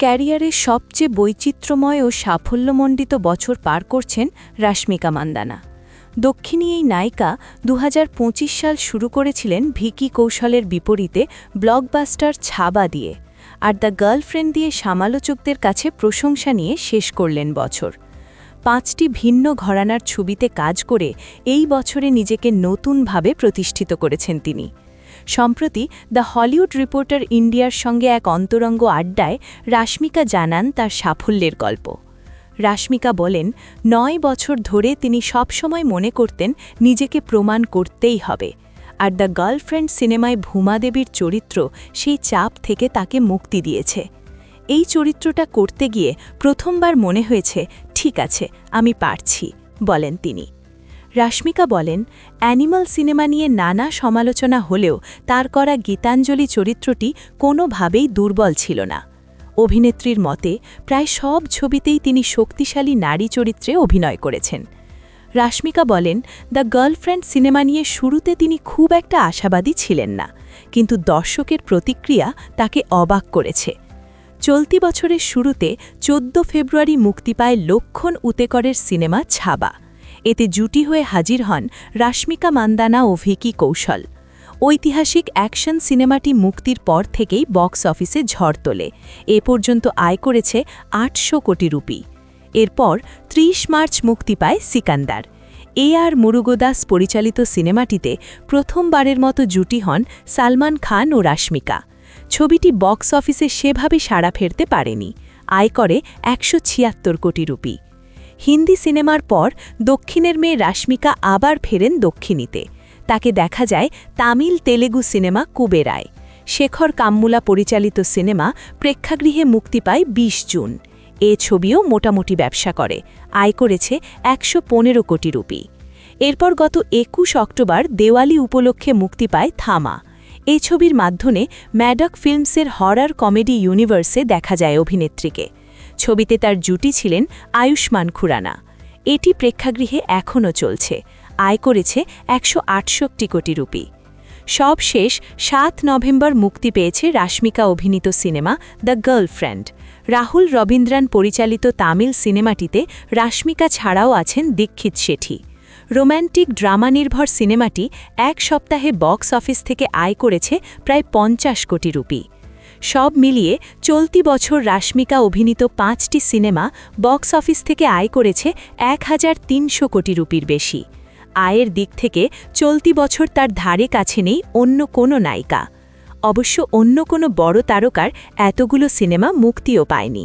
ক্যারিয়ারের সবচেয়ে বৈচিত্র্যময় ও সাফল্যমণ্ডিত বছর পার করছেন রাশমিকা মান্দানা। দক্ষিণী এই নায়িকা ২০২৫ সাল শুরু করেছিলেন ভিকি কৌশলের বিপরীতে ব্লকবাস্টার ছাবা দিয়ে, আর দ্য গার্লফ্রেন্ড দিয়ে সমালোচকদের কাছে প্রশংসা নিয়ে শেষ করলেন বছর। ৫টি ভিন্ন ঘরানার ছবিতে কাজ করে এই বছরে নিজেকে নতুনভাবে প্রতিষ্ঠিত করেছেন তিনি। সম্প্রতি দ্য হলিউড রিপোর্টার ইন্ডিয়ার সঙ্গে এক অন্তরঙ্গ আড্ডায় রাশমিকা জানান তার সাফল্যের গল্প। রাশমিকা বলেন, ৯ বছর ধরে তিনি সবসময় মনে করতেন নিজেকে প্রমাণ করতেই হবে, আর দ্য গার্লফ্রেন্ড সিনেমায় ভূমাদেবীর চরিত্র সেই চাপ থেকে তাকে মুক্তি দিয়েছে। এই চরিত্রটা করতে গিয়ে প্রথমবার মনে হয়েছে, ঠিক আছে, আমি পারছি, বলেন তিনি। রাশমিকা বলেন, অ্যানিমাল সিনেমা নিয়ে নানা সমালোচনা হলেও তার করা গীতাঞ্জলি চরিত্রটি কোনোভাবেই দুর্বল ছিল না। অভিনেত্রীর মতে প্রায় সব ছবিতেই তিনি শক্তিশালী নারী চরিত্রে অভিনয় করেছেন। রাশমিকা বলেন, দ্য গার্লফ্রেন্ড সিনেমা নিয়ে শুরুতে তিনি খুব একটা আশাবাদী ছিলেন না, কিন্তু দর্শকের প্রতিক্রিয়া তাকে অবাক করেছে। চলতি বছরের শুরুতে ১৪ ফেব্রুয়ারি মুক্তি পায় লক্ষণ উতেকরের সিনেমা ছাবা। এতে জুটি হয়ে হাজির হন রাশমিকা মান্দানা ও ভিকি কৌশল। ঐতিহাসিক অ্যাকশন সিনেমাটি মুক্তির পর থেকেই বক্স অফিসে ঝড় তোলে। এ পর্যন্ত আয় করেছে ৮০০ কোটি রুপি। এরপর ৩০ মার্চ মুক্তি পায় সিকান্দার। আর মুরুগদাস পরিচালিত সিনেমাটিতে প্রথমবারের মতো জুটি হন সালমান খান ও রাশমিকা। ছবিটি বক্স অফিসে সেভাবে সাড়া ফেরতে পারেনি, আয় করে ১৭৬ কোটি রুপি। হিন্দি সিনেমার পর দক্ষিণের মেয়ে রাশমিকা আবার ফেরেন দক্ষিণীতে। তাকে দেখা যায় তামিল তেলেগু সিনেমা কুবেরায়। শেখর কাম্মুলা পরিচালিত সিনেমা প্রেক্ষাগৃহে মুক্তি পায় ২০ জুন। এ ছবিও মোটামুটি ব্যবসা করে, আয় করেছে ১১৫ কোটি রুপি। এরপর গত ২১ অক্টোবর দেওয়ালি উপলক্ষে মুক্তি পায় থামা। এই ছবির মাধ্যমে ম্যাডক ফিল্মসের হরর কমেডি ইউনিভার্সে দেখা যায় অভিনেত্রীকে। ছবিতে তার জুটি ছিলেন আয়ুষ্মান খুরানা। এটি প্রেক্ষাগৃহে এখনও চলছে, আয় করেছে ১৬৮ কোটি রুপি। সবশেষ ৭ নভেম্বর মুক্তি পেয়েছে রাশমিকা অভিনীত cinema the girlfriend. Rahul Ravindran পরিচালিত তামিল সিনেমাটিতে রাশমিকা ছাড়াও আছেন দীক্ষিত শেঠি। রোম্যান্টিক ড্রামা নির্ভর সিনেমাটি এক সপ্তাহে বক্স অফিস থেকে আয় করেছে প্রায় ৫০ কোটি রুপি। সব মিলিয়ে চলতি বছর রাশমিকা অভিনীত ৫টি সিনেমা বক্স অফিস থেকে আয় করেছে ১৩০০ কোটি রুপির বেশি। আয়ের দিক থেকে চলতি বছর তার ধারে কাছে নেই অন্য কোনো নায়িকা। অবশ্য অন্য কোনো বড় তারকার এতগুলো সিনেমা মুক্তিও পায়নি।